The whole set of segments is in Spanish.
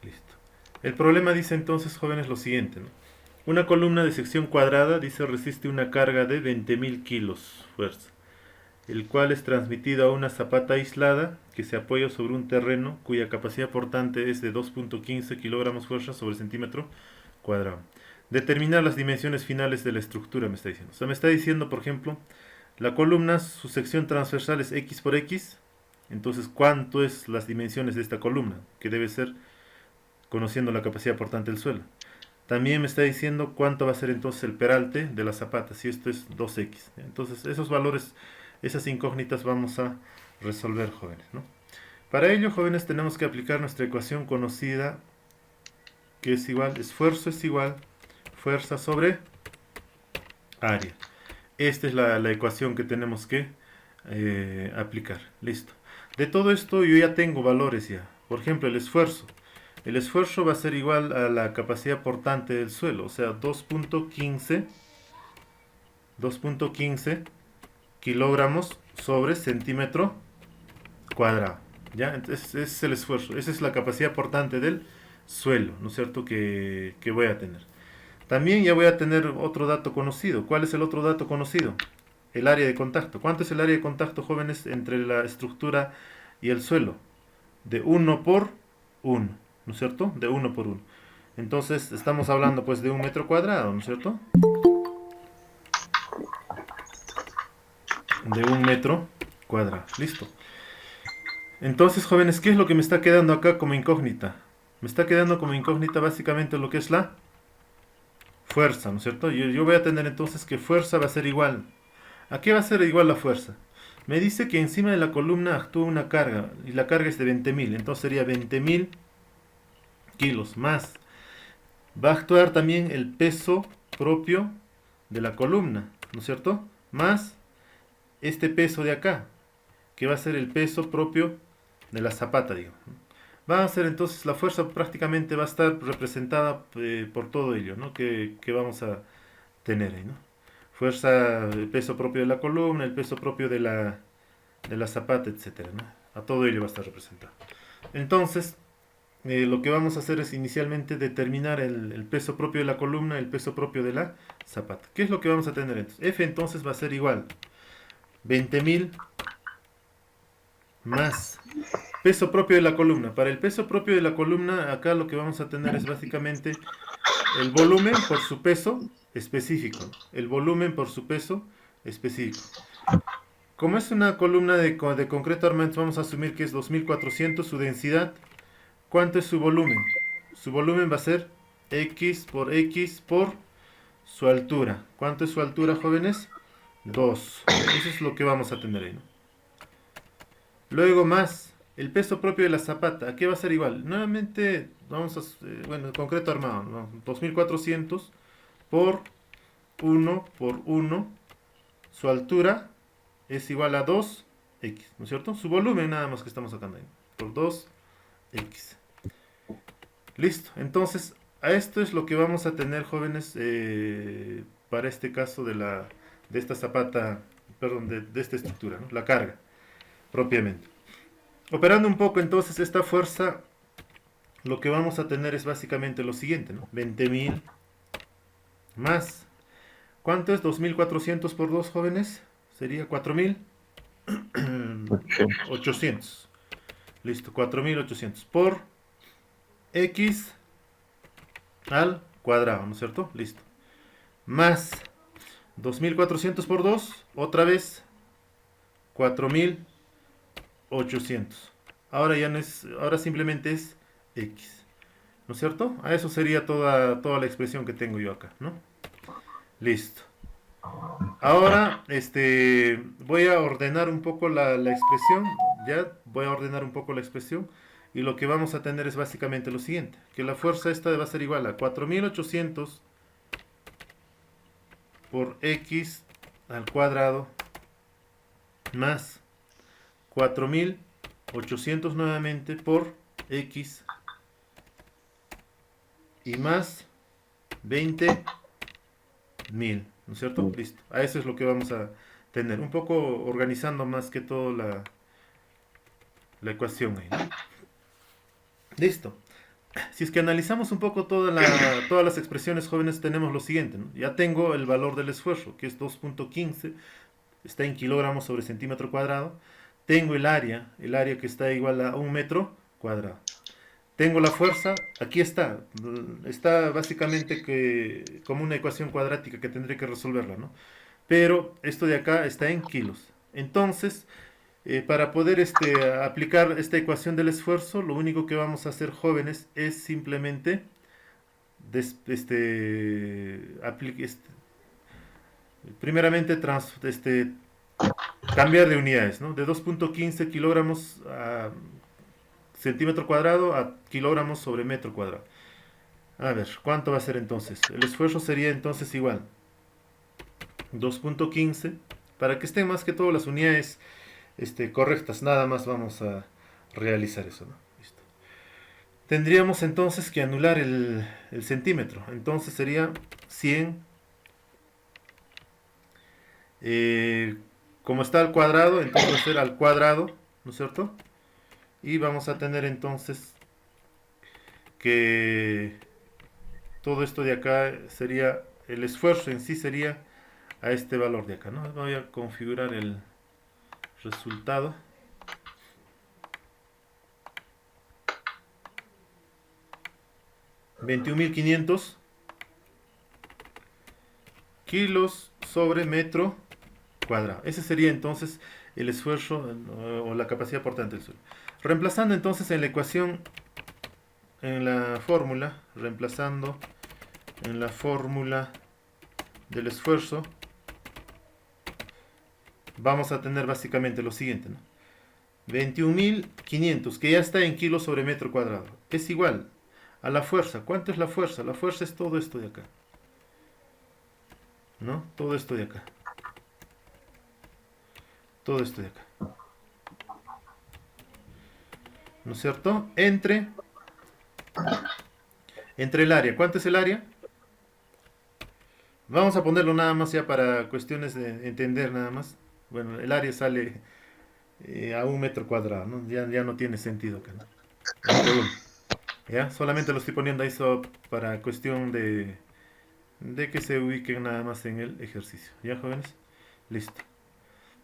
Listo. El problema dice entonces, jóvenes, lo siguiente, ¿no? Una columna de sección cuadrada, dice, resiste una carga de 20.000 kilos fuerza, el cual es transmitido a una zapata aislada que se apoya sobre un terreno cuya capacidad portante es de 2.15 kilogramos fuerza sobre centímetro cuadrado. Determinar las dimensiones finales de la estructura, me está diciendo. O sea, me está diciendo, por ejemplo, la columna, su sección transversal es X por X. Entonces, ¿cuánto es las dimensiones de esta columna? Que debe ser conociendo la capacidad portante del suelo. También me está diciendo cuánto va a ser entonces el peralte de la zapata, si esto es 2x. Entonces, esos valores, esas incógnitas vamos a resolver, jóvenes, ¿no? Para ello, jóvenes, tenemos que aplicar nuestra ecuación conocida, que es igual, esfuerzo es igual, fuerza sobre área. Esta es la ecuación que tenemos que aplicar. Listo. De todo esto yo ya tengo valores ya. Por ejemplo, el esfuerzo. El esfuerzo va a ser igual a la capacidad portante del suelo, o sea, 2.15 kilogramos sobre centímetro cuadrado. ¿Ya? Entonces, ese es el esfuerzo. Esa es la capacidad portante del suelo, ¿no es cierto?, que voy a tener. También ya voy a tener otro dato conocido. ¿Cuál es el otro dato conocido? El área de contacto. ¿Cuánto es el área de contacto, jóvenes, entre la estructura y el suelo? De 1 por 1, ¿no es cierto? De 1 por 1. Entonces estamos hablando pues de 1 metro cuadrado, ¿no es cierto? De 1 metro cuadrado. Listo. Entonces, jóvenes, ¿qué es lo que me está quedando acá como incógnita? Me está quedando como incógnita básicamente lo que es la fuerza, ¿no es cierto? Yo voy a tener entonces que fuerza va a ser igual. ¿A qué va a ser igual la fuerza? Me dice que encima de la columna actúa una carga y la carga es de 20.000, entonces sería 20.000 kilos más. Va a actuar también el peso propio de la columna, ¿no es cierto? Más este peso de acá, que va a ser el peso propio de la zapata, digo. Va a ser entonces la fuerza prácticamente va a estar representada por todo ello, ¿no? Que vamos a tener ahí, ¿no? Fuerza, el peso propio de la columna, el peso propio de la zapata, etcétera, ¿no? A todo ello va a estar representado. Entonces, lo que vamos a hacer es inicialmente determinar el peso propio de la columna, el peso propio de la zapata. ¿Qué es lo que vamos a tener entonces? F entonces va a ser igual 20.000 más peso propio de la columna. Para el peso propio de la columna, acá lo que vamos a tener es básicamente el volumen por su peso específico. El volumen por su peso específico. Como es una columna de concreto armamento, vamos a asumir que es 2400 su densidad. ¿Cuánto es su volumen? Su volumen va a ser X por su altura. ¿Cuánto es su altura, jóvenes? 2. Eso es lo que vamos a tener ahí, ¿no? Luego más el peso propio de la zapata. ¿A qué va a ser igual? Nuevamente, vamos a, bueno, concreto armado, ¿no? 2400 por 1 por 1. Su altura es igual a 2x, ¿no es cierto? Su volumen nada más que estamos sacando ahí. Por 2x. Listo. Entonces, a esto es lo que vamos a tener, jóvenes, para este caso de esta zapata, perdón, de esta estructura, ¿no? La carga, propiamente. Operando un poco entonces esta fuerza, lo que vamos a tener es básicamente lo siguiente, ¿no? 20.000 más. ¿Cuánto es 2.400 por 2, jóvenes? Sería 4.800. Listo, 4.800 por x al cuadrado, ¿no es cierto? Listo. Más 2.400 por 2, otra vez 4.800. Ahora ya no es, ahora simplemente es x, ¿no es cierto? A eso sería toda la expresión que tengo yo acá, ¿no? Listo. Ahora, voy a ordenar un poco la expresión, ya voy a ordenar un poco la expresión y lo que vamos a tener es básicamente lo siguiente, que la fuerza esta va a ser igual a 4.800 por x al cuadrado más 4.800 nuevamente por x y más 20.000, ¿no es cierto? Listo. A eso es lo que vamos a tener. Un poco organizando más que todo la ecuación ahí, ¿no? Listo. Si es que analizamos un poco todas las expresiones, jóvenes, tenemos lo siguiente, ¿no? Ya tengo el valor del esfuerzo, que es 2.15, está en kilogramos sobre centímetro cuadrado. Tengo el área que está igual a 1 metro cuadrado. Tengo la fuerza, aquí está básicamente como una ecuación cuadrática que tendré que resolverla, ¿no? Pero esto de acá está en kilos. Entonces, para poder aplicar esta ecuación del esfuerzo, lo único que vamos a hacer, jóvenes, es simplemente des- este, primeramente cambiar de unidades, ¿no? De 2.15 kilogramos a centímetro cuadrado a kilogramos sobre metro cuadrado. A ver, ¿cuánto va a ser entonces? El esfuerzo sería entonces igual 2.15, para que estén más que todo las unidades correctas. Nada más vamos a realizar eso, ¿no? Listo. Tendríamos entonces que anular el centímetro. Entonces sería 100. eh, Como está al cuadrado, entonces va a ser al cuadrado, ¿no es cierto? Y vamos a tener entonces que todo esto de acá sería, el esfuerzo en sí sería a este valor de acá, ¿no? Voy a configurar el resultado. 21.500 kilos sobre metro cuadrado. Ese sería entonces el esfuerzo o la capacidad portante del suelo. Reemplazando entonces en la ecuación, en la fórmula, reemplazando en la fórmula del esfuerzo, vamos a tener básicamente lo siguiente, ¿no? 21.500, que ya está en kilos sobre metro cuadrado, es igual a la fuerza. ¿Cuánto es la fuerza? La fuerza es todo esto de acá, ¿no? Todo esto de acá. Todo esto de acá. ¿No es cierto? Entre el área. ¿Cuánto es el área? Vamos a ponerlo nada más ya para cuestiones de entender nada más. Bueno, el área sale a 1 metro cuadrado, ¿no? Ya no tiene sentido acá, ¿no? El volumen. ¿Ya? Solamente lo estoy poniendo ahí para cuestión de que se ubiquen nada más en el ejercicio. ¿Ya, jóvenes? Listo.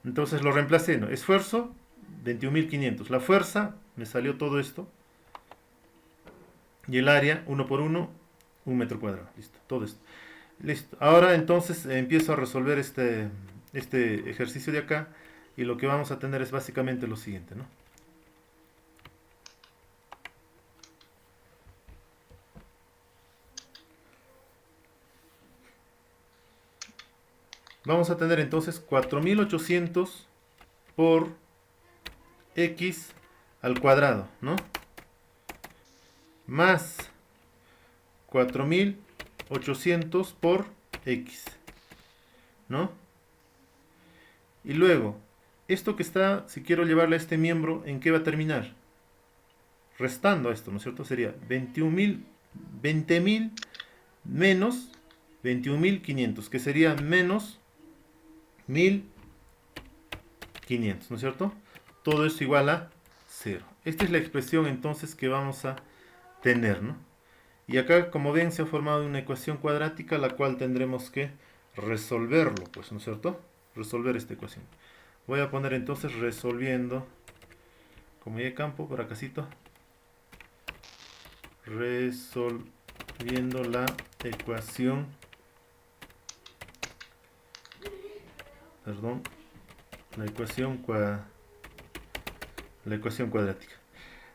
Entonces lo reemplacé, ¿no? Esfuerzo, 21.500. La fuerza, me salió todo esto. Y el área, 1 por 1, 1 metro cuadrado. Listo, todo esto. Listo. Ahora entonces empiezo a resolver este ejercicio de acá. Y lo que vamos a tener es básicamente lo siguiente, ¿no? Vamos a tener entonces 4.800 por x al cuadrado, ¿no? Más 4.800 por x, ¿no? Y luego, esto que está, si quiero llevarle a este miembro, ¿en qué va a terminar? Restando esto, ¿no es cierto? Sería 20.000 menos 21.500, que sería menos 1.500, ¿no es cierto? Todo esto igual a 0. Esta es la expresión entonces que vamos a tener, ¿no? Y acá, como ven, se ha formado una ecuación cuadrática, la cual tendremos que resolverlo, pues, ¿no es cierto? Resolver esta ecuación. Voy a poner entonces resolviendo, como ya hay campo por acásito, resolviendo la ecuación, perdón, la ecuación cuadrática.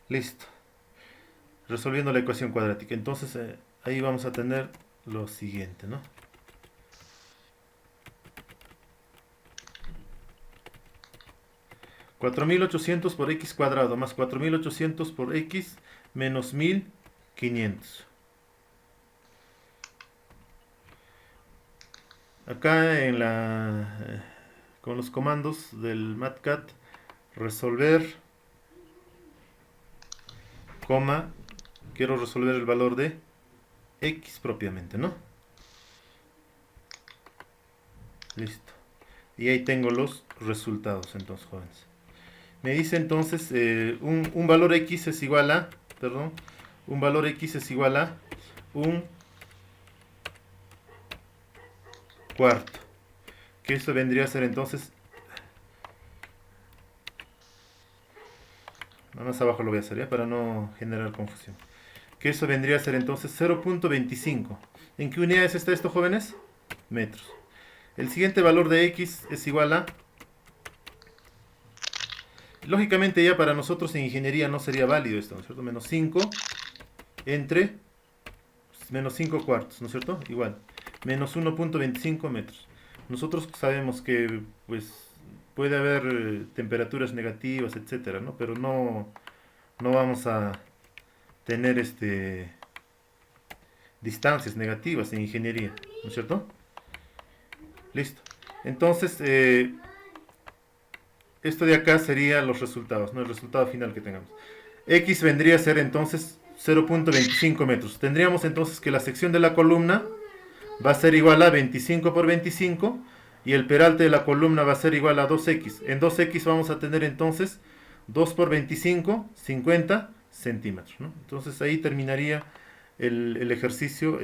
Listo. Resolviendo la ecuación cuadrática. Entonces ahí vamos a tener lo siguiente, ¿no? 4.800 por x cuadrado más 4.800 por x menos 1.500. Acá con los comandos del MatCat, resolver, coma, quiero resolver el valor de x propiamente, ¿no? Listo. Y ahí tengo los resultados entonces, jóvenes. Me dice entonces un valor x es igual a, perdón, un valor X es igual a un cuarto. Que eso vendría a ser entonces... Más abajo lo voy a hacer, ¿ya? Para no generar confusión. Que eso vendría a ser entonces 0.25. ¿En qué unidades está esto, jóvenes? Metros. El siguiente valor de X es igual a... Lógicamente ya para nosotros en ingeniería no sería válido esto, ¿no es cierto? Menos 5 entre menos 5 cuartos, ¿no es cierto? Igual. Menos 1.25 metros. Nosotros sabemos que pues puede haber temperaturas negativas, etcétera, ¿no? Pero no vamos a tener distancias negativas en ingeniería, ¿no es cierto? Listo. Entonces, esto de acá sería los resultados, ¿no? El resultado final que tengamos. X vendría a ser entonces 0.25 metros. Tendríamos entonces que la sección de la columna va a ser igual a 25 por 25 y el peralte de la columna va a ser igual a 2x. En 2x vamos a tener entonces 2 por 25, 50 centímetros, ¿no? Entonces ahí terminaría el ejercicio